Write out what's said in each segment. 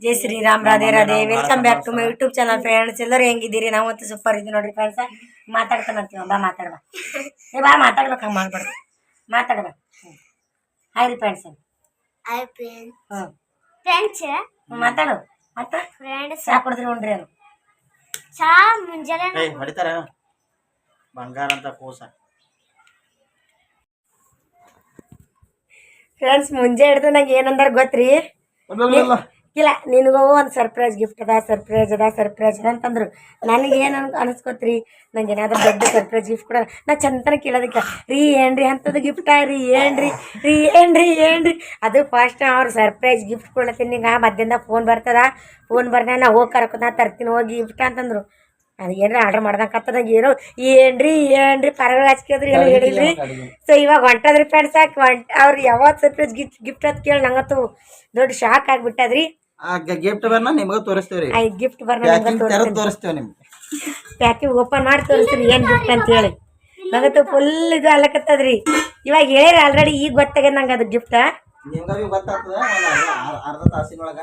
Jai Shriram, Radhe Radhe. Welcome back to my YouTube channel friends. ಎಲ್ಲರೂ ಹೆಂಗಿದ್ದೀರಿ? ನಾವಂತೂ super ಇದ್ದೀವಿ ನೋಡ್ರಿ ಫ್ರೆಂಡ್ಸ್. ಮಾತಾಡ್ತಾನಂತೀವ, ಬಾ ಮಾತಾಡ್ಬ. ಬಾ ಮಾತಾಡ್ಬೇಕು, ಹಂಗೆ ಮಾಡ್ಬಾರ್ದು, ಮಾತಾಡ್ಬ. ಹಾಯ್ ರೀ ಫ್ರೆಂಡ್ಸ್. ಮಾತಾಡು. ಮತ್ತೆ ಚಾ ಕುಡಿದ್ರಿ ನೋಡ್ರಿ. ಅದು ಚಾ ಮುಂಜಾನೆ ಹೊಡಿತಾರ ಬಂಗಾರ ಅಂತ ಕೂಸ. ಫ್ರೆಂಡ್ಸ್, ಮುಂಜೆ ಹಿಡ್ದು ನಂಗೆ ಏನಂದಾರ ಗೊತ್ತ್ರಿ? ಇಲ್ಲ, ನಿನಗೂ ಒಂದು ಸರ್ಪ್ರೈಸ್ ಗಿಫ್ಟ್ ಅದ, ಸರ್ಪ್ರೈಸ್ ಅಂತಂದ್ರು. ನನಗೆ ಏನು ಅನಿಸ್ಕೊತ್ರಿ, ನಂಗೆ ಏನಾದ್ರು ದೊಡ್ಡ ಸರ್ಪ್ರೈಸ್ ಗಿಫ್ಟ್ ಕೊಡ. ನಾ ಚಂತನ ಕೇಳೋದಕ್ಕೆ ರೀ ಏನ್ರಿ ಅಂಥದ್ದು ಗಿಫ್ಟ ರೀ ಏನ್ರಿ ಅದು ಫಸ್ಟ್ ಅವ್ರು ಸರ್ಪ್ರೈಸ್ ಗಿಫ್ಟ್ ಕೊಡ್ಲತ್ತೀನಿ. ನಿಂಗೆ ಮಧ್ಯಾಹ್ನ ಫೋನ್ ಬರ್ತದ, ಫೋನ್ ಬರ್ನ ನಾ ಹೋಗಿ ಕರ್ಕೊ, ನಾ ತರ್ತೀನಿ ಹೋಗಿ ಗಿಫ್ಟ್ ಅಂತಂದ್ರು. ಅದು ಏನ್ರಿ ಆರ್ಡರ್ ಮಾಡ್ದಂಕತ್ತದಂಗೆ ಏನೋ ಏನ್ರಿ ಪರವಾಗಿ ಹಚ್ಕಿದ್ರಿ ಏನೋ ಹೇಳಿದ್ರಿ. ಸೊ ಇವಾಗ ಹೊಂಟದ್ರಿ ಫ್ರೆಂಡ್ಸ್. ಅವ್ರು ಯಾವತ್ತು ಸರ್ಪ್ರೈಸ್ ಗಿಫ್ಟ್ ಅಂತ ಕೇಳಿ ನಂಗಂತೂ ದೊಡ್ಡ ಶಾಕ್ ಆಗ್ಬಿಟ್ಟದ್ರಿ. ಗಿಫ್ಟ್ ಬರ್ನ ನಿಮ್ಗೆ ತೋರಿಸ್ತೇವ್ರಿ. ಗಿಫ್ಟ್ ಬರ್ನ ತೋರಿಸ್ತೇವೆ ನಿಮ್ಗೆ. ಪ್ಯಾಕಿಂಗ್ ಓಪನ್ ಮಾಡಿ ತೋರಿಸ್ತೀರಿ ಏನ್ ಗಿಫ್ಟ್ ಅಂತ ಹೇಳಿ. ನಂಗಂತೂ ಫುಲ್ ಇದು ಅಲ್ಲಕತ್ತದ್ರಿ. ಇವಾಗ ಹೇಳಿರಿ ಆಲ್ರೆಡಿ, ಈಗ ಗೊತ್ತಾಗ್ಯದ ನಂಗೆ ಅದು ಗಿಫ್ಟ್. ನಿಮ್ಗೆ ಗೊತ್ತಾಗ್ತದ ಅರ್ಧ ತಾಸಿನೊಳಗ.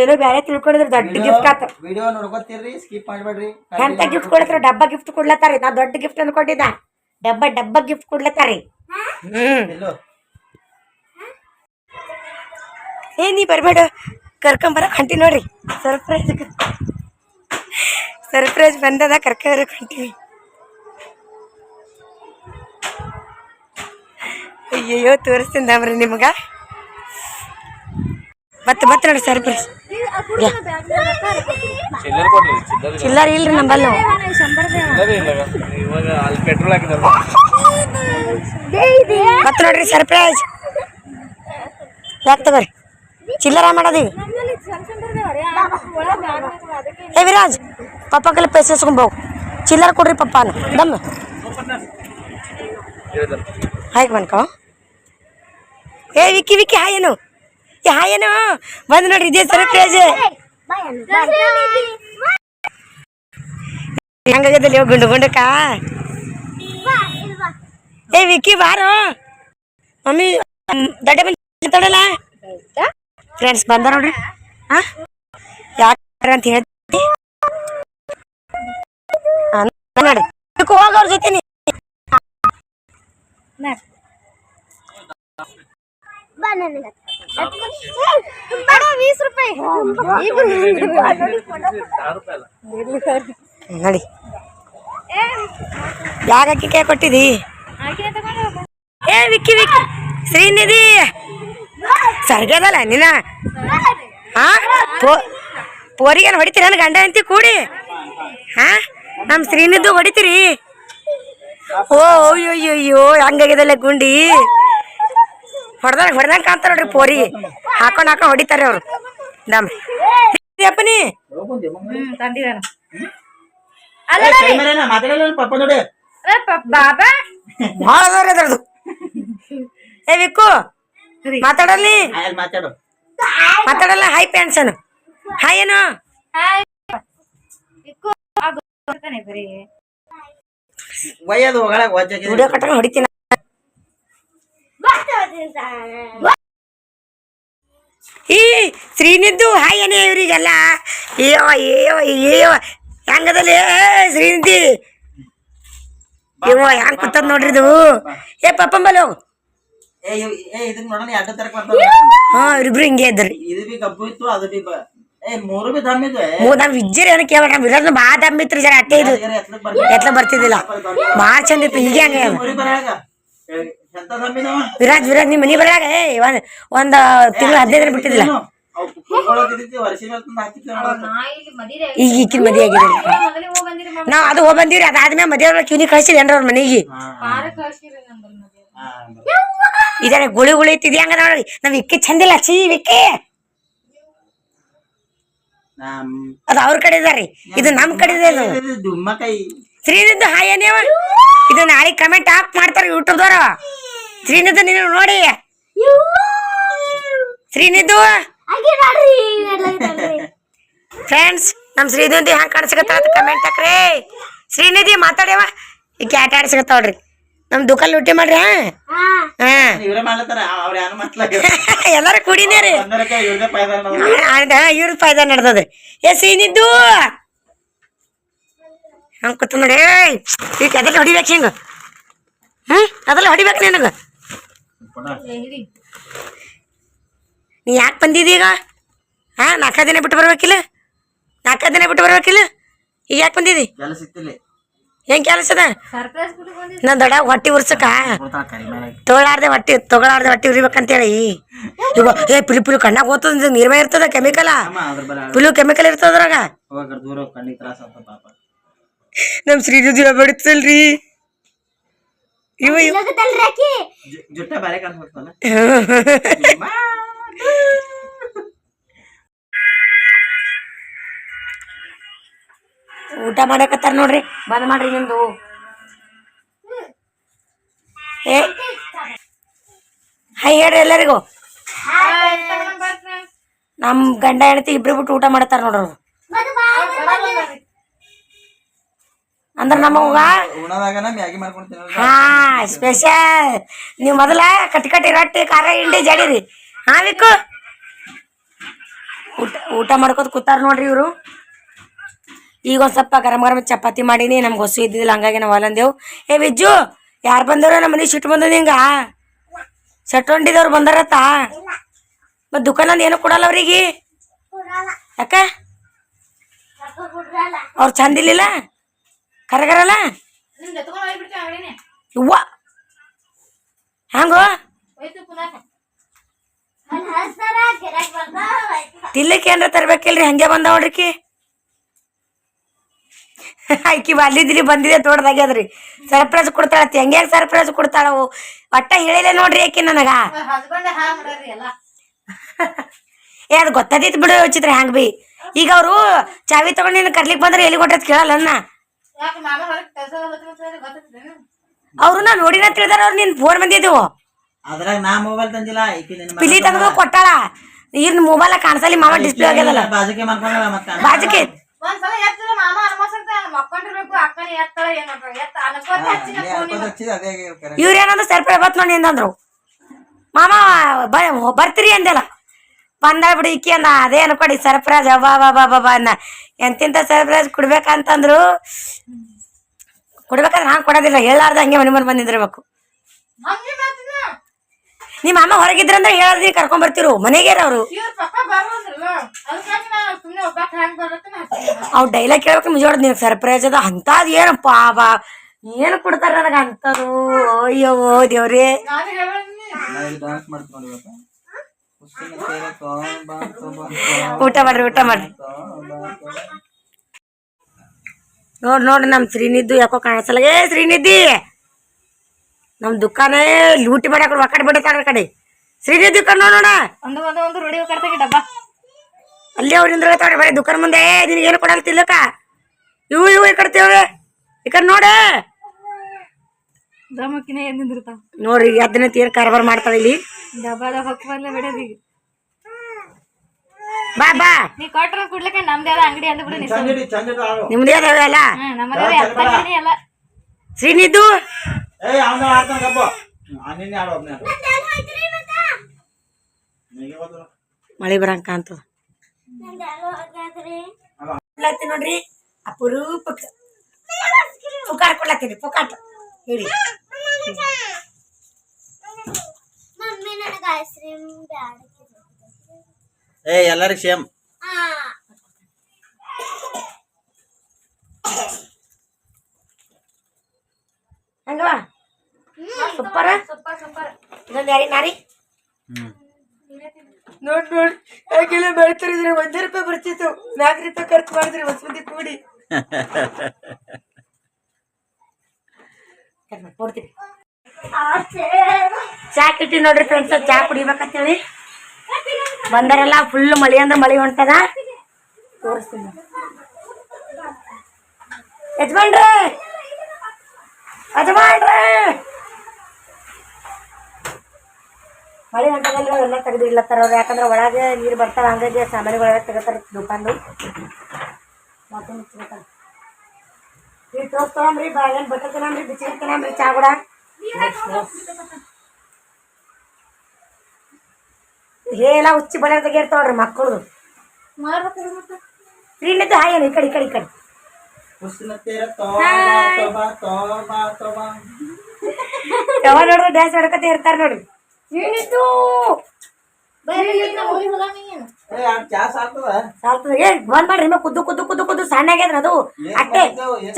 ಏನೋ ಬೇರೆ ತಿಳ್ಕೊಂಡಿದ್ರಿ, ದೊಡ್ಡ ಗಿಫ್ಟ್ ಆತ. ವಿಡಿಯೋ ನೋಡ್ಕೊತೀರಿ, ಸ್ಕಿಪ್ ಮಾಡ್ಬೇಡ್ರಿ. ಎಂತ ಗಿಫ್ಟ್ ಕೊಡ್ತಾರ? ಡಬ್ಬ ಗಿಫ್ಟ್ ಕೊಡ್ಲತ್ತಾರಿ. ನಾ ದೊಡ್ಡ ಗಿಫ್ಟ್ ಅನ್ಕೊಂಡಿದ್ದ, ಡಬ್ಬ ಗಿಫ್ಟ್ ಕೊಡ್ಲತ್ತಾರಿ. ಏ ನೀ ಬರ್ಬೇಡ, ಕರ್ಕೊಂಬರ ಹೊಂಟಿ ನೋಡ್ರಿ. ಸರ್ಪ್ರೈಸ್ ಬಂದದ, ಕರ್ಕೊಂಬರಕ್ ಹೊಂಟಿವಿ. ಅಯ್ಯಯ್ಯೋ, ತೋರಿಸ್ತೀನಿ ನಮ್ರಿ ನಿಮ್ಗ. ಮತ್ತೆ ನೋಡಿ ಸರ್ಪ್ರೈಸ್. ಚಿಲ್ಲರ್ ಇಲ್ರಿ ನಂಬಲ್ಲ. ಮತ್ತೆ ನೋಡ್ರಿ ಸರ್ಪ್ರೈಸ್. ಯಾಕೆ ತಗೋರಿ, ಚಿಲ್ಲರ ಮಾಡೋದೀವಿ. ಏ ವಿರಾಜ್, ಪಪ್ಪ ಕಲ್ಲಿ ಪೈಸೆ ಇಸ್ಕೊಂಬೋಗು. ಚಿಲ್ಲರ ಕೊಡ್ರಿ ಪಪ್ಪಾನ ದಮ್ಮ ಹಾಯ್ ಬನ್ಕೋ. ಏ ವಿಕ್ಕಿ ಹಾಯೇನು ಬಂದು ನೋಡ್ರಿ, ಇದೇ ಸರ್ಪ್ರೈಸ್. ಹೆಂಗಾಗದಲ್ಲಿ ಗುಂಡಕ. ಏ ವಿಕ್ಕಿ ಬಾರೋ, ಮಮ್ಮಿ ದೊಡ್ಡ ಬಂದಲ್ಲ ಫ್ರೆಂಡ್ಸ್. ಬಂದ ನೋಡ್ರಿ. ಯಾಕೆ ಅಂತ ಹೇಳ್ತೀನಿ ನೋಡಿ, ಹೋಗೋರ್ ಜೊತೆ ನೋಡಿ. ಯಾಕೆ ಕೈ ಕೊಟ್ಟಿದಿ? ಏ ವಿಕ್ಕಿ ಶ್ರೀನಿಧಿ ಸರ್ಗದಲ್ಲ ನೀನ. ಹಾ, ಪೋರಿಗೇನು ಹೊಡಿತೀರ? ನನ್ನ ಗಂಡ ಅಂತಿ ಕೂಡಿ ನಮ್ಮ ಶ್ರೀನಿಧು ಹೊಡಿತೀರಿ? ಓ ಅಯ್ಯೋ, ಹಂಗಾಗಿದಲ್ಲ ಗುಂಡಿ. ಹೊಡೆದಂಗೆ ಕಾಣ್ತಾರ ನೋಡ್ರಿ. ಪೋರಿ ಹಾಕೊಂಡು ಹೊಡಿತಾರೆ ಅವರು. ನಮ್ರಿ ಅಪ್ಪನಿ ಭಾಳ ಅದಾವ್ರಿ ಅದ್ರದ್ದು. ಏ ವಿಕ್ಕು ಮಾತಾಡಲ್ಲಿ, ಮಾತಾಡಲ್ಲ. ಹಾಯ್ ಪೆನ್ಷನ್, ಹಾಯ್ ಏನು ವಿಡಿಯೋ ಕಟ್ಕೊಂಡು ಹೊಡಿತೀನಿ. ಈ ಶ್ರೀನಿಧು ಹಾಯ್ ಏನೇ ಇವ್ರಿಗೆಲ್ಲ. ಅಯ್ಯೋ ಹೆಂಗದಲ್ಲಿ ಶ್ರೀನಿಧಿ ಹೆಂಗ್ ಕೂತದ್ ನೋಡ್ರಿ ಇದು. ಏ ಪಪ್ಪಂಬಲ್ಲಿ ಹೋಗು. ಇಬ್ರು ಹಿಂಗೆ ಇದ್ರಿ. ವಿಜ್ಜರಿ ಏನೋ ಕೇಳ್ಬೇಕ. ವಿರಾಜ್ ಭಾಳ ದಮ್ ಇತ್ರಿ, ಜರ ಅಟ್ಟೆ ಇದು ಎತ್ಲ ಬರ್ತಿದ್ದಿಲ್ಲ. ಭಾಳ ಚಂದ ಇತ್ತು. ಹೀಗೆ ಹಂಗೆ ವಿರಾಜ್ ನಿಮ್ ಮನಿ ಬರಾಗ ಒಂದ್ ತಿಂಗಳು 15 ದಿನ ಬಿಟ್ಟಿದ್ದಿಲ್ಲ. ಈಗ ಈಕಿನ ಮದಿ ಆಗಿದೆ. ನಾವ್ ಅದು ಹೋಗಿ ಬಂದಿವ್ರಿ. ಅದಾದ್ಮೇಲೆ ಮದುವೆ ಕಿವ್ನಿ ಕಳ್ಸಿರಿ ಏನ್ರ ಅವ್ರ ಮನೆಗೆ. ಇದಾರೆ ಗುಳಿ ಇತ್ತಿದ್ ಹಂಗ ನೋಡ್ರಿ. ನಾವ್ ಇಕ್ಕಿ ಚಂದಿಲ್ಲ. ವಿಕ್ಕಿ ಅದು ಅವ್ರ ಕಡೆ ಇದಾರಿ, ಇದು ನಮ್ ಕಡೆ ಇದೆ. ಶ್ರೀನಿಧು ಹಾಯ್ ಏನೇವ. ಇದು ನಾಳೆ ಕಮೆಂಟ್ ಮಾಡ್ತಾರ ಯೂಟ್ಯೂಬ್ದವ್ರ. ಶ್ರೀನಿಧು ನೀನು ನೋಡಿ. ಶ್ರೀನಿಧು ಫ್ರೆಂಡ್ಸ್, ನಮ್ ಶ್ರೀನಿಧಿ ಹೆಂಗ್ ಕಾಣಿಸ್ಕತ್ತ ಕಮೆಂಟ್ ಹಾಕ್ರಿ. ಶ್ರೀನಿಧಿ ಮಾತಾಡ್ಯವ, ಈಕೆ ಆಟ ಆಡ್ಸಕತ್ತಾವ್ರಿ. ನಮ್ಮ ದುಕಾನ್ ಲೂಟಿ ಮಾಡ್ರಿ ಹಾ ಇವ್ರೇ ಮಾಡ್ಲತ್ತಾರ ಅವ್ರ ಯಾರು ಮಾಡ್ಲಾಗ ಎಲ್ಲಾರು ಕುಡಿನೇ ರೀ ಇವ್ರದೇ ಪಾಯ್ದಾರ ಇವ್ರ ಫಾಯ್ದಾ ನಡ್ದದ ಸೀನಿದ್ದು ಹಂಗೆ ಕೂತ ನೋಡಿ ಈಗ ಅದೆಲ್ಲ ಹೊಡಿಬೇಕು ಹಿಂಗ ಅದೆಲ್ಲ ಹೊಡಿಬೇಕು ನಿನಗ ನೀ ಯಾಕೆ ಬಂದಿದ್ದೀಗ ನಾಲ್ಕು ದಿನ ಬಿಟ್ಟು ಬರ್ಬೇಕಿಲ್ಲ ಈಗ ಯಾಕೆ ಬಂದಿದ್ದಿ ಕೆಲಸ ಇತ್ತಿಲ್ಲ ಏನ್ ಕೆಲಸ ಅದ ನಾ ದೊಡ್ಡ ಹೊಟ್ಟಿ ಉರ್ಸಕ ತಗೊಳಾರ್ದೆ ಹೊಟ್ಟಿ ಉರಿಬೇಕಂತೇಳಿ ಈಗ ಪಿಲು ಕಣ್ಣಾಗ ಓದ್ತದ ನೀರ್ಮೇ ಇರ್ತದ ಕೆಮಿಕಲ್ ಪಿಲು ಕೆಮಿಕಲ್ ಇರ್ತದ್ರಾಗ ದೂರ ಕಣ್ಣಿಗೆ ತ್ರಾಸ ಅಂತ ಪಾಪ ನಮ್ ಶ್ರೀನಿಧಿ ಬಡಿತಲ್ರಿ ಜುಟ್ಟ ಬಾರೆ ಕಾಣ್ ಹೋಗ್ತಾನ ಊಟ ಮಾಡಕತ್ತಾರ ನೋಡ್ರಿ ಬಂದ್ ಮಾಡ್ರಿ ನಿಂದು ಹಾಯ್ ಹೇಳ್ರಿ ಎಲ್ಲರಿಗೂ ನಮ್ ಗಂಡ ಹೆಂಡತಿ ಇಬ್ರು ಬಿಟ್ಟು ಊಟ ಮಾಡತ್ತಾರ ನೋಡ್ರಿ ಅಂದ್ರ ನಮಗ ಉಣದಾಗನ ಮ್ಯಾಗಿ ಮಾಡ್ಕೊಂಡು ತಿನ್ನೋದು ಹಾ ಸ್ಪೆಷಲ್ ನೀವ್ ಮೊದಲ ಕಟ್ಟಿ ರೊಟ್ಟಿ ಖಾರ ಹಿಂಡಿ ಜಡಿರಿ ವಿಕ್ಕು ಊಟ ಮಾಡ್ಕೋತ ಕೂತಾರ ನೋಡ್ರಿ ಇವ್ರು ಈಗ ಒಂದ್ ಸ್ವಲ್ಪ ಗರಂ ಚಪಾತಿ ಮಾಡೀನಿ ನಮ್ಗೆ ಹೊಸ ಇದ್ದಿದ್ದಿಲ್ಲ ಹಂಗಾಗಿ ನಾವು ಹೊಲಂದೇವು ವಿಜ್ಜು ಯಾರು ಬಂದವ್ರ ನಮ್ಮ ಮನೆ ಸಿಟ್ಟು ಬಂದದ ಹಿಂಗ ಸೆಟ್ಟೊಂಡಿದವ್ರು ಬಂದಾರತ್ತ ಮತ್ ದುಕಾನಂದ ಏನು ಕೊಡಲ್ಲ ಅವ್ರಿಗೆ ಯಾಕ ಅವ್ರು ಚಂದಿಲ್ಲ ಕರಗರಲ್ಲ ಇವ್ವ ಹಂಗೋ ತಿಲ್ಲಕ್ಕೆ ಏನ್ರ ತರ್ಬೇಕಿಲ್ರಿ ಹಂಗೆ ಬಂದಾವ ನೋಡ್ರಿಕಿ ಆಕಿ ಅಲ್ಲಿದ್ರಿ ಬಂದಿದೆ ತೋಟದಾಗ್ಯದ್ರಿ ಸರ್ಪ್ರೈಸ್ ಕೊಡ್ತಾಳತ್ತಿ ಹೆಂಗೆ ಸರ್ಪ್ರೈಸ್ ಕೊಡ್ತಾಳವು ಒಟ್ಟ ಹೇಳಿಲ್ಲ ನೋಡ್ರಿ ಆಕಿ ನನಗ ಅದು ಗೊತ್ತೈತಿ ಬಿಡು ಚಿತ್ರ ಹ್ಯಾಂಗ ಬಿ ಈಗ ಅವ್ರು ಚಾವಿ ತಗೊಂಡು ನೀನು ಕರ್ಲಿಕ್ ಬಂದ್ರೆ ಎಲ್ಲಿ ಕೊಟ್ಟದ್ ಕೇಳಲ್ಲ ಅನ್ನ ಅವ್ರು ನಾ ನೋಡಿನ ತಿಳಿದಾರ ಅವ್ರು ನಿನ್ ಫೋನ್ ಬಂದಿದ್ದೆವು ಅದ್ರಾಗ ನಾ ಮೊಬೈಲ್ ತಂದಿಲ್ಲ ಪಿಲಿ ತಂದು ಕೊಟ್ಟಾಳ ಇನ್ ಮೊಬೈಲ್ ಕಾಣಿಸಲಿ ಮಾಮ ಡಿಸ್ಪ್ಲೇ ಆಗ್ಯದಲ್ಲ ಬಾಜುಕೆ ಮಾಡ್ಕೊಂಡ ಮತ್ತೆ ಬಾಜುಕೆ ಇವ್ರೇನಂದ್ರೆ ಸರ್ಪ್ರೈಸ್ ಬತ್ ನೋಡಿ ಅಂದ್ರು ಮಾಮ ಬರ್ತೀರಿ ಅಂದೆಲ್ಲ ಬಂದ ಬಿಡಿ ಇಕ್ಕಿ ಅಂದ ಅದೇ ಅನ್ಕೊಡಿ ಸರ್ಪ್ರೈಸ್ ಬಾಬಾ ಅನ್ನ ಎಂತಿಂತ ಸರ್ಪ್ರೈಸ್ ಕೊಡ್ಬೇಕಂತಂದ್ರು ಕೊಡ್ಬೇಕಂದ್ರೆ ಹಂಗೆ ಕೊಡೋದಿಲ್ಲ ಹೇಳಾರ್ದ ಹಂಗೆ ಮನೆ ಮನೆ ಬಂದಿದ್ದಿರ್ಬೇಕು ನಿಮ್ಮ ಅಮ್ಮ ಹೊರಗಿದ್ರಂದ್ರೆ ಹೇಳಾರ್ದಿ ಕರ್ಕೊಂಡ್ ಬರ್ತಿರು ಮನೆಗೇರ ಅವರು ಅವ್ ಡೈಲಾಗ್ ಕೇಳ್ಬೇಕು ಮುಜೋಡ್ ನೀನ್ ಸರ್ಪ್ರೈಸ್ ಅದ ಅಂತದ್ ಏನಪ್ಪ ಬಾ ಏನು ಕೊಡ್ತಾರ ನನಗ ಅಂತದು ಅಯ್ಯೋ ದೇವ್ರೇ ಊಟ ಮಾಡ್ರಿ ನೋಡ್ರಿ ನಮ್ ಶ್ರೀನಿಧಿ ಯಾಕೋ ಕಾಣಿಸಲ್ಲ ಶ್ರೀನಿಧಿ ನಮ್ ದುಕಾನೇ ಲೂಟಿ ಮಾಡಕ್ ಒಕ್ಕಡೆ ಬಿಡತಾರ ಕಡೆ ಶ್ರೀನಿಧಿ ನೋಡ ಅಲ್ಲಿ ಅವ್ರಿಂದ ಹೇಳ್ತಾವ್ರಿ ಬರೀ ದುಕಾನ್ ಮುಂದೆ ನಿನ್ಗೆ ಏನು ಕೊಡಲ್ಲ ತಿಲ್ಲಕ ಇವು ಈ ಕಡ್ತೇವ್ರಿ ಈ ಕಡೆ ನೋಡ ನೋಡ್ರಿ ಅದನ್ನ ತೀರ್ ಕಾರ್ಬಾರ್ ಮಾಡ್ತಾಳ ಇಲ್ಲಿ ಬಾ ಬಾ ನಿಮ್ದೇ ಅದಾವೆಲ್ಲ ಶ್ರೀನಿಧು ಮಳಿ ಬರಂಕ ಅಂತದ ನೋಡ್ರಿ ಅಪರೂಪಕ್ಕ ಪುಕಾರ್ ಕೊಡ್ಲತ್ತೀನಿ ಪುಕಾಟ್ ಹೇಳಿ ಎಲ್ಲರಿಗೂ ಸೇಮ್ ಹಂಗವಾ ಸೂಪರ್ ಇದೊಂದು ಯಾರಿ ನಾರಿ ನೋಡ್ ಯಾಕೆಲ್ಲ ಬೆಳಿತಾರಿದ್ರೆ ₹1 ಬರ್ತಿತ್ತು ₹4 ಖರ್ಚು ಮಾಡಿದ್ರಿ ಹೊಸಮಂದಿ ಕೂಡಿ ಕೊಡ್ತೀವಿ ಚಾ ಕಿಟ್ಟಿ ನೋಡ್ರಿ ಫ್ರೆಂಡ್ಸ್ ಚಾ ಕುಡಿಬೇಕಂತೇಳಿ ಬಂದಾರಲ್ಲ ಫುಲ್ ಮಳಿ ಅಂದ್ರೆ ಮಳಿ ಹೊಂಟದ ತೋರಿಸ್ತೀನಿ ಯಜಮಾನ್ರೆ ಮಳೆ ಹೊಂಟದಂದ್ರೆ ಎಲ್ಲ ತೆಗೆದು ಇಡ್ಲತ್ತಾರ ಅವ್ರು ಯಾಕಂದ್ರೆ ಒಳಗೆ ನೀರು ಬರ್ತಾವ ಹಂಗಾಗಿ ಸಾಮಾನುಗಳೆಲ್ಲ ತೆಗತಾರ ದುಕಾನ್ದು ಮತ್ತೆ ಮುಚ್ಚಿರ್ತಾರ ನೀರು ತೋರಿಸ್ತಾವ್ರಿ ಬಾಳೆಹಣ್ಣು ಬಟ್ಟೆ ತಿನ್ನಮ್ರಿ ಬಿಸಿ ತಿನ್ನಮ್ರಿ ಚಾ ಕೂಡ ಎಲ್ಲ ಹುಚ್ಚಿ ಬಣ್ಣ ತೆಗಿರ್ತಾವ್ರಿ ಮಕ್ಕಳು ಫ್ರೀನಿದ್ದು ಹಾಯೇನು ಈ ಕಡೆ ಯಾವಾಗ ನೋಡಿದ್ರೆ ಡ್ಯಾನ್ಸ್ ಮಾಡ್ಕೊತ ಇರ್ತಾರ ನೋಡ್ರಿ ಫ್ರೀನಿದ್ದು ಬಂದ್ ಮಾಡ್ರಿ ಕುದ್ದು ಕುದ್ದು ಕುದ್ದು ಕುದ್ದು ಸಣ್ಣ ಆಗ್ಯದ್ರಿ ಅದು ಅಟ್ಟೆ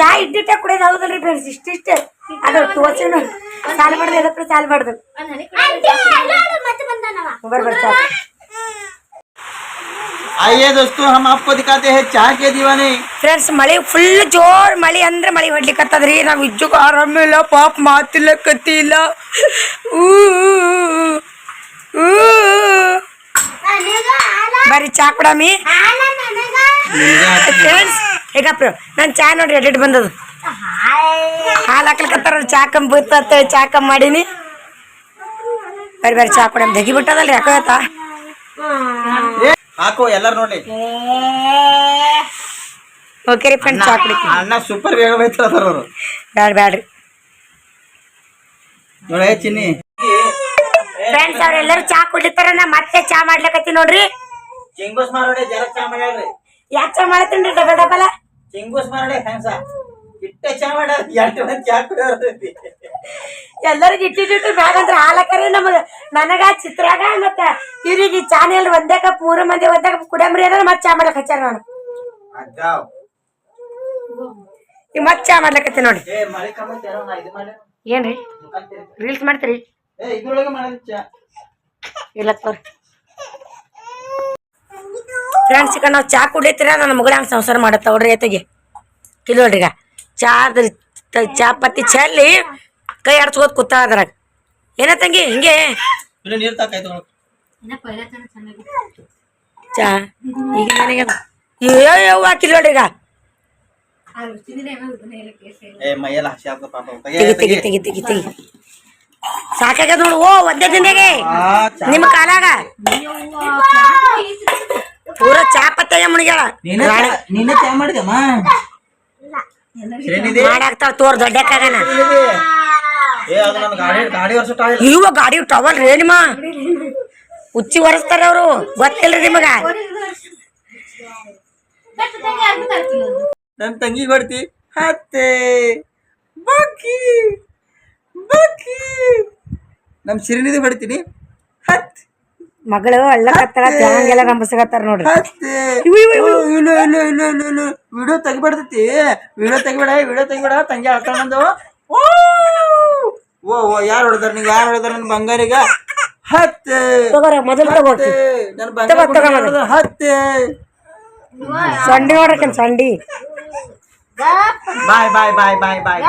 ಚಾ ಇಟ್ಟಿಟ್ಟೆ ಕುಡಿಯೋದು ಹೌದಲ್ರಿ ಫ್ರೆಂಡ್ಸ್ ಇಷ್ಟಿಷ್ಟೇ ಅದು ತೋರ್ಸಿನ ಸಾಲ್ ಮಾಡ್ದು ಎದಕ್ಕೆ ಸಾಲ್ ಮಾಡ್ದು ಬರ್ಬೇಡ ಚಾ आइए दोस्तों हम आपको दिखाते हैं चाय के दीवाने ಫ್ರೆಂಡ್ಸ್ ಮಳಿ ಫುಲ್ ಜೋರ್ ಮಳಿ ಅಂದ್ರೆ ಮಳಿ ಹೊಡ್ಲಿಕ್ಕತ್ತದ್ರಿ ನಾವ್ ಇಜ್ಜುಗ ಆರಾಮಿಲ್ಲ ಪಾಪ ಮಾತಿಲ್ಲ ಕತ್ತಿಲ್ಲ ಬರ್ರಿ ಚಾ ಕುಡಮಿ ಫ್ರೆಂಡ್ಸ್ ಹೇಗಪ್ಪ ನನ್ ಚಾ ನೋಡ್ರಿ ಎಡಿಟ್ ಬಂದದು ಹಾಲು ಹಾಕ್ಲಿಕ್ಕತ್ತಾರ ಚಾ ಕಮ್ಮಿ ಬೀಳ್ತ ಚಾ ಕಮ್ಮಿ ಮಾಡೀನಿ ಬರ್ರಿ ಚಾ ಕುಡಮ್ ದಗಿ ಬಿಟ್ಟದಲ್ರಿ ಯಾಕತ್ತ ಹಾಕು ಎಲ್ಲರೂ ನೋಡಿ ಓಕೆ ರೀ ಫ್ರೆಂಡ್ಸ್ ಚಾ ಕುಡಿತೀವಿ ಅಣ್ಣ ಸೂಪರ್ ಬೇಗ ಬೈತಾರ ಅವರು ಬ್ಯಾಡ್ರಿ ನೋಡೇ ಚಿನ್ನಿ ಫ್ರೆಂಡ್ಸ್ ಅವ್ರೆಲ್ಲರೂ ಚಾ ಕುಡಿತಾರ ನಾ ಮತ್ತೆ ಚಾ ಮಾಡ್ಲಕತ್ತಿ ನೋಡ್ರಿ ಚಿಂಗೂಸ್ ಮಾರೋಡೆ ಜರ ಚಾ ಮಾಡ್ಯಾಳ್ರಿ ಯಾಕೆ ಚಾ ಮಾಡತ್ತೀನ್ರಿ ಡಬಲ್ ಡಬಲ್ ಚಿಂಗೂಸ್ ಮಾರೋಡೆ ಹೆಂಗ್ಸ ಇಟ್ಟೆ ಚಾ ಮಾಡ್ಯಾರ ಎರಡು ಮಂದಿ ಚಾ ಕುಡಿಯೋರು ಎಲ್ಲರಿಗೂ ಇಟ್ಟಿಟ್ಟು ಬ್ಯಾಗ ಅಂದ್ರೆ ಹಾಲಕರಿ ನನಗ ಚಿತ್ರಾಗ ಮತ್ತ ಇವ್ರಿಗೆ ಚಾನೆಲ್ ಒಂದೇ ಕಪ್ 3 ಮಂದಿ ಒಂದೇ ಕಪ್ ಕುಡಿಯಮ್ರಿ ಅಂದ್ರೆ ಮತ್ತೆ ಚಾ ಮಾಡ್ಲಕ್ ಹಚ್ಚಾರ ನಾನು ಈಗ ಮತ್ತೆ ಚಾ ಮಾಡ್ಲಕತ್ತಿ ನೋಡಿ ಏನ್ರಿ ರೀಲ್ಸ್ ಮಾಡ್ತೀರಿ ಇಲ್ಲ ತೋರಿ ಫ್ರೆಂಡ್ಸ್ ಈಗ ನಾವು ಚಾ ಕುಡಿತೀರ ನನ್ನ ಮಗಳ ಹಂಗೆ ಸಂಸಾರ ಮಾಡತ್ತ ನೋಡ್ರಿ ಎತ್ತಿಗೆ ಕಿಲೋಡ್ರಿ ಈಗ ಚಾ ಪತ್ತಿ ಚೆಲ್ಲಿ ಕೈ ಆಡ್ಸ್ಕೋತ ಕೂತ ಅದ್ರಾಗ ಏನ ತಂಗಿ ಹಿಂಗೆ ನೀರ್ ತಾಕಾಯ್ತು ಚಾ ಈಗ ನನಗೆ ಯವ್ವ ಕಿಲೋಡ್ರಿ ಈಗ ಮೈಯೆಲ್ಲ ಹಸಿ ಆಗ್ತದ ಪಾಪ ತೆಗಿ ಸಾಕಾಗ್ಯದ ನೋಡು ಓ ಒಂದೇ ದಿನದಾಗೆ ನಿಮ್ಮ ಕಾಲಾಗ ಪೂರ ಚಾ ಪತ್ತಾಗ ಮುಣಿಗ್ಯಾಳ ನೀನೇ ಚಾ ಮಾಡಿದಮ್ಮ ಮಾಡಾಕ್ತಾವ ತೋರ್ ದೊಡ್ಡಕ್ಕಾಗನ ಗಾಡಿ ವರ್ಷ ಇವ ಗಾಡಿ ಟವಲ್ ರೇ ನಿಮ್ಮ ಹುಚ್ಚಿ ಒರೆಸ್ತಾರ ಅವ್ರು ಗೊತ್ತಿಲ್ರಿ ನಿಮಗ ನನ್ ತಂಗಿ ಕೊಡ್ತಿ ಹತ್ತೆ ಬಾಕಿ ಬಾಕಿ ನಮ್ ಸಿರಿನಿಧಿ ಹೊಡಿತೀನಿ ಹತ್ ಮಗಳು ಅಳ್ಳಕತ್ತಾರ ಹಂಗೆಲ್ಲ ನಂಬಸಕತ್ತಾರ ನೋಡ್ರಿ ವಿಡಿಯೋ ತೆಗಿಬಾರ್ದತಿ ವಿಡಿಯೋ ತೆಗಿಬೇಡ ತಂಗಿ ಅಳ್ತಾಳ ನಂದು ಓ ಯಾರು ಹೊಡೆದಾರ ನೀ ಯಾರು ಹೊಡೆದಾರ ನನ್ ಬಂಗಾರಿಗ ಹತ್ತೆ ಮೊದಲು ತಗೋತಿ ನನ್ ಬಂಗಾರ ಹತ್ತೆ ಸಂಡಿ ನೋಡ್ರಕನ್ ಸಂಡಿ ಬಾಯ್ ಬಾಯ್ ಬಾಯ್ ಬಾಯ್ ಬಾಯ್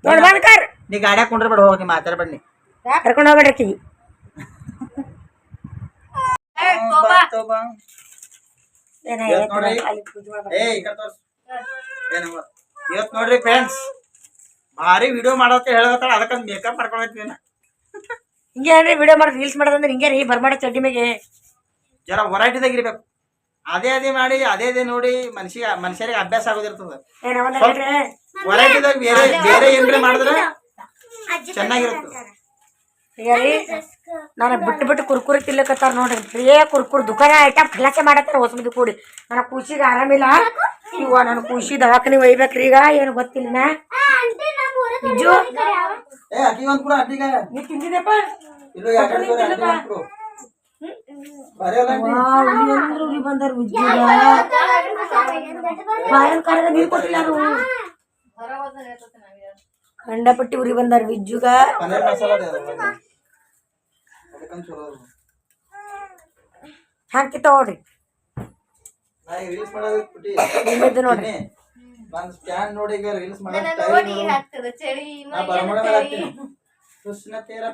ನೋಡ್ಬಾರ್ಕರ್ ನೀ ಗಾಡ್ಯಾಗ ಕುಂಡ್ರಬೇಡ ಹೋಗಿ ಮಾತಾಡ್ಬೇಡ ನೀ ಕರ್ಕೊಂಡು ಹೋಗ್ಬೇಡ್ರಿ ಇವತ್ ನೋಡ್ರಿ ಫ್ರೆಂಡ್ಸ್ ಭಾರಿ ವಿಡಿಯೋ ಮಾಡತ್ತ ಹೇಳತ್ತಾಳ ಅದಕ್ಕ ಮೇಕಪ್ ಮಾಡ್ಕೊಳತ್ತೀವಿ ಹಿಂಗೆ ಏನ್ರಿ ವಿಡಿಯೋ ಮಾಡಿ ರೀಲ್ಸ್ ಮಾಡೋದಂದ್ರೆ ಹಿಂಗೆ ರೀ ಬರ್ಮಾಡ ಚಡ್ಡಿ ಮೇಲೆ ಜರ ವೆರೈಟಿದಾಗ ಇರ್ಬೇಕು ಅದೇ ಮಾಡಿ ಅದೇ ನೋಡಿ ಮನುಷ್ಯರಿಗೆ ಅಭ್ಯಾಸ ಆಗೋದಿರ್ತದ ವೆರೈಟಿದಾಗ ಬೇರೆ ಬೇರೆ ಏನ್ರಿ ಮಾಡಿದ್ರೆ ಚೆನ್ನಾಗಿರುತ್ತೆ ಈಗ ರೀ ನಾನು ಬಿಟ್ಟು ಕುರ್ಕುರಿ ತಿನ್ಲಕತ್ತಾರ ನೋಡ್ರಿ ಪ್ರಿಯ ಕುರ್ಕುರಿ ದುಕಾನ ಐಟಮ್ ಖಲಾಸೆ ಮಾಡತ್ತಾರ ಹೊಸಮದಿ ಕೂಡಿ ನನ್ನ ಖುಷಿಗೆ ಆರಾಮಿಲ್ಲ ಇವ ನನ್ನ ಖುಷಿ ದವಾಖಾನೆ ಒಯ್ಬೇಕ್ರಿ ಈಗ ಏನು ಗೊತ್ತಿಲ್ಲ ನಿಜು ನೀ ತಿಂದಿದೆಪ್ಪ ಉರಿ ಬಂದಾರ ಭಯಂಕರ ನೀರು ಕೊಟ್ಟಿಲ್ಲ ಕಂಡಪಟ್ಟಿ ಉರಿ ಬಂದಾರ ವಿಜ್ಜುಗ ಹಾಕಿ ತಗೊಳ್ರಿ ನೋಡ್ರಿ ನೋಡಿ ಕೃಷ್ಣ ತೇರ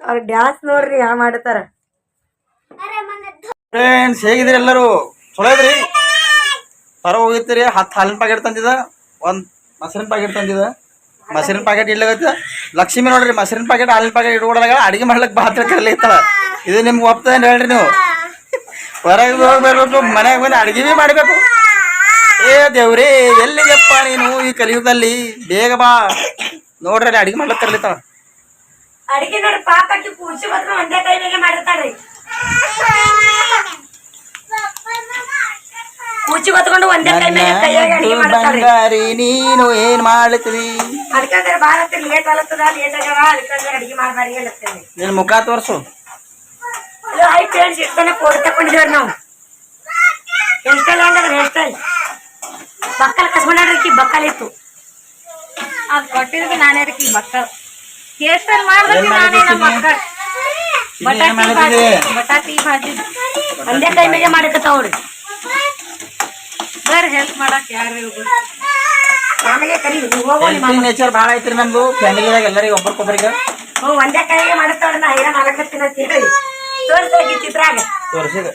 ಅವ್ರ ಡ್ಯಾನ್ಸ್ ನೋಡ್ರಿ ಯಾ ಮಾಡ್ತಾರ ಫ್ರೆಂಡ್ಸ್ ಹೇಗಿದ್ರಿ ಎಲ್ಲರೂ ಚಲೋ ಇದ್ರಿ ಹೊರ ಹೋಗಿರ್ತೀರಿ 10 ಹಾಲಿನ ಪ್ಯಾಕೆಟ್ ತಂದಿದ 1 ಮೊಸರಿನ ಪ್ಯಾಕೆಟ್ ತಂದಿದ ಮೊಸರಿನ ಪ್ಯಾಕೆಟ್ ಇಡ್ಲಾಗತ್ತ ಲಕ್ಷ್ಮಿ ನೋಡ್ರಿ ಮೊಸರಿನ ಪ್ಯಾಕೆಟ್ ಹಾಲಿನ ಪ್ಯಾಕೆಟ್ ಇಟ್ಕೊಡದಾಗ ಅಡಿಗೆ ಮಾಡ್ಲಿಕ್ಕೆ ಬಾತ್ರ ಕರ್ಲಿತ್ತಲ್ಲ ಇದು ನಿಮ್ಗೆ ಒಪ್ತದೇನು ಹೇಳ್ರಿ ನೀವು ಹೊರಗೆ ಹೋಗ್ಬೇಕು ಮನೆಗೆ ಬಂದು ಅಡಿಗೆ ಭೀ ಮಾಡಬೇಕು ಏ ದೇವ್ರೇ ಎಲ್ಲಿಗೆಪ್ಪ ನೀನು ಈ ಕಲಿಯುಗದಲ್ಲಿ ಬೇಗ ಬಾ ನೋಡ್ರಿ ಅಡಿಗೆ ಮಾಡ್ಲಿಕ್ಕೆ ಕರ್ಲಿತ್ತಾಳ ಅಡಿಗೆ ನೋಡಿ ಪಾಪಕ್ಕೆ ಪೂಜೆ ಮಾತ್ರ ಒಂದೇ ಕೈಗೆ ಮಾಡಿರ್ತಾಳ್ರಿ ಕೂಚಿ ಹೊತ್ಕೊಂಡು ಒಂದೇ ಕೈಯಾಗ ಅಡಿಗೆ ಮಾಡ್ತಾಳ್ರಿ ಬಂಗಾರಿ ನೀನು ಏನ್ ಮಾಡ್ಲತ್ತೀವಿ ಅದಕ್ಕಂದ್ರೆ ಭಾಳ ಲೇಟ್ ಆಗ್ಲತ್ತದ ಲೇಟ್ ಆಗ್ಯಾವ ಅದಕ್ಕಂದ್ರೆ ಅಡಿಗೆ ಮಾಡಬಾರಿ ಹೇಳತ್ತೇನೆ ನಿನ್ ಮುಖ ತೋರ್ಸು ಹಲೋ ಹೈ ಫ್ರೆಂಡ್ಸ್ ಇಷ್ಟನ್ನ ಫೋಟೋ ತಕೊಂಡಿದ್ದೇವ್ರಿ ನಾವು ಹೇರ್ ಸ್ಟೈಲ್ ಹೆಂಗದ್ರಿ ಹೇರ್ ಸ್ಟೈಲ್ ಬಕ್ಕಲ್ ಕಸ್ಕೊಂಡ್ರಿ ಬಕ್ಕಲ್ ಇತ್ತು ಅದ್ ಕೊಟ್ಟಿದ್ದು ನಾನೇ ರೀ ಮಕ್ಕಳು ಹೇರ್ ಸ್ಟೈಲ್ ಮಾಡಿದ್ರಿ ನಾನೇ ನಮ್ಮ ಮಕ್ಕಳು ಬಟಾಟಿ ಭಾಜಿ ಒಂದೇ ಕೈ ಮೇಲೆ ಮಾಡಿಕತ್ತಾವ್ರಿ ಬರ್ರಿ ಹೆಲ್ಪ್ ಮಾಡಕ್ ಯಾರು ಆಮೇಲೆ ಕರಿ ಹೋಗೋ ನಿಮ್ಮ ನೇಚರ್ ಭಾಳ ಐತ್ರಿ ನಮ್ದು ಫ್ಯಾಮಿಲಿದಾಗ ಎಲ್ಲರಿಗೂ ಒಬ್ಬರಿಗೊಬ್ಬರಿಗೆ ಹ್ಞೂ ಒಂದೇ ಕೈಗೆ ಮಾಡತ್ತಾವ್ರಿ ನಾ ಹೈರಾಣ ಮಾಡಕತ್ತೀನಿ ಅಂತ ಹೇಳಿ ತೋರಿಸ್ರಿ ಚಿತ್ರಾಗ ತೋರಿಸಿದ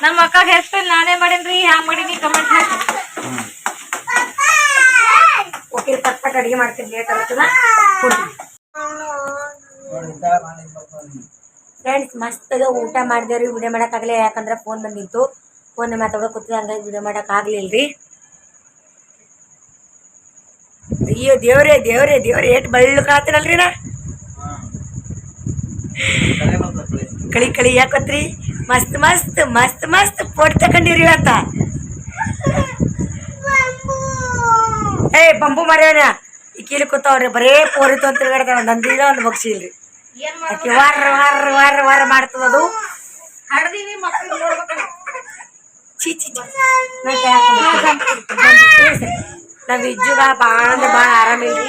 ನಮ್ಮ ಅಕ್ಕ ಹೇರ್ ಸ್ಟೈಲ್ ನಾನೇ ಮಾಡೀನ್ರಿ ಹ್ಯಾಂಗ್ ಮಾಡೀನಿ ಕಮೆಂಟ್ ಹಾಕಿ ಓಕೆ ಪಟ್ ಅಡಿಗೆ ಮಾಡ್ತೀನಿ ಲೇಟ್ ಆಗ್ತದ ಫ್ರೆಂಡ್ಸ್ ಮಸ್ತಾಗ ಊಟ ಮಾಡಿದೇವ್ರಿ ವಿಡಿಯೋ ಮಾಡೋಕ್ಕಾಗಲಿ ಯಾಕಂದ್ರೆ ಫೋನ್ ಬಂದಿತ್ತು ಫೋನ್ ಮಾತಾಡೋಕೆ ಕೂತಿದ್ದೆ ಹಂಗಾಗಿ ವಿಡಿಯೋ ಮಾಡೋಕ್ಕಾಗಲಿಲ್ಲ ಅಯ್ಯೋ ದೇವ್ರೇ ದೇವ್ರೇ ದೇವ್ರೇ ಏಟ್ ಬಳ್ಳು ಕಾತೀನಲ್ರಿ ನಾ ಕಳಿ ಕಳಿ ಯಾಕತ್ರಿ ಮಸ್ತ್ ಮಸ್ತ್ ಮಸ್ತ್ ಮಸ್ತ್ ಫೋಟೋ ತಕೊಂಡಿರಿ ಅಂತ ಏ ಬಂಬು ಮರ್ಯಾನ ಈ ಕೀಲಿ ಕೂತಾವ್ರಿ ಬರೇ ಪೋರಿತು ಅಂತ ತಿರ್ಗಾಡ್ತಾವ ನಂದಿಲ್ಲ ಒಂದು ಬಗ್ಸಿಲ್ರಿ ಆಕೆ ವಾರ ವಾರ ವಾರ ವಾರ ಮಾಡ್ತದ ಅದು ಹಡ್ದೀನಿ ಮಕ್ಕಳು ನೋಡ್ಬೇಕಂತ ಚೀ ಚಿ ನಾವು ಇಜ್ಜುಗ ಭಾಳ ಅಂದ್ರೆ ಭಾಳ ಆರಾಮಿಲ್ರಿ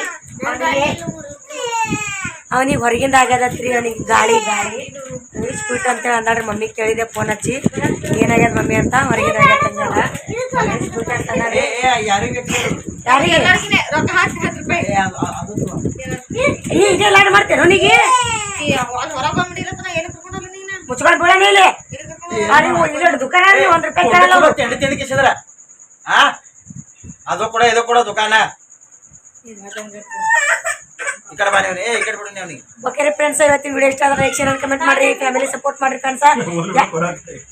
ಅವನಿಗೆ ಹೊರಗಿಂದ ಆಗ್ಯದತ್ರಿ ಅವನಿಗೆ ಗಾಳಿ ಗಾಳಿ ಇಳಿಸ್ಬಿಟ್ಟು ಅಂತೇಳಿ ಅಂದಾಡ್ರಿ ಮಮ್ಮಿ ಕೇಳಿದೆ ಫೋನ್ ಹಚ್ಚಿ ಏನಾಗ್ಯದ ಮಮ್ಮಿ ಅಂತ ಹೊರಗಿಂದ ಆಗ್ಯದ ಇಳಿಸ್ಬಿಟ್ಟು ಅಂತ ಅಂದಾಡ್ರಿ ಯಾರಿಗೆ ರೊಕ್ಕ ಹಾಕಿ 10 ರೂಪಾಯಿ ಇದೆಲ್ಲ ಮಾಡ್ತೇನೆ ಅವನಿಗೆ ಹೊರಗೆ ಬಂದ್ಬಿಟ್ಟಿರತ್ತ ಏನು ಕರ್ಕೊಂಡಲ್ಲ ನೀನು ಮುಚ್ಕೊಂಡು ಬೀಳನೇ ಇಲ್ಲ ಇಲ್ಲಿ ದುಕಾನ ₹1 ಕೇಳಲ್ಲ ತಿಂಡಿ ತಿಂಡಿ ಕಿಸಿದ್ರ ಅದು ಕೂಡ ಇದು ಕೂಡ ದುಕಾನ ಈ ಕಡೆ ಬಾರಿ ಈ ಕಡೆ ಬಿಡಿ ಅವನಿಗೆ ಓಕೆ ರೀ ಫ್ರೆಂಡ್ಸ್ ಇವತ್ತಿನ ವಿಡಿಯೋ ಇಷ್ಟ ಆದ್ರೆ ಲೈಕ್ ಶೇರ್ ಕಮೆಂಟ್ ಮಾಡ್ರಿ ಫ್ಯಾಮಿಲಿ ಸಪೋರ್ಟ್ ಮಾಡ್ರಿ ಫ್ರೆಂಡ್ಸ್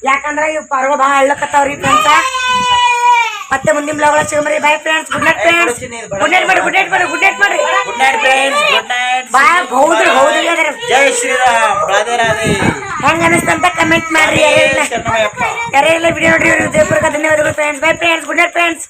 ಯಾಕಂದ್ರೆ ಇವು ಪರ್ವ ಭಾಳ ಹಳ್ಳಕತ್ತಾವ್ರಿ ಫ್ರೆಂಡ್ಸ್ ಮತ್ತೆ ಮುಂದಿನ ಬ್ಲಾಗ್ ಒಳಗೆ ಸಿಗಮ್ರಿ bye friends good night friends good night ಮಾಡಿ ಗುಡ್ ನೈಟ್ ಮಾಡಿ ಗುಡ್ ನೈಟ್ ಮಾಡ್ರಿ good night friends good night bye ಹೌದ್ರಿ ಹೌದ್ರಿ ಜೈ ಶ್ರೀರಾಮ್ ರಾಧೆ ರಾಧೆ ಹೆಂಗ ಅನಿಸ್ತಂತ ಕಮೆಂಟ್ ಮಾಡ್ರಿ ಯಾರೇ ಇಲ್ಲ ವಿಡಿಯೋ ನೋಡ್ರಿ ದೇವಪುರಕ್ಕೆ ಧನ್ಯವಾದಗಳು friends by friends good night friends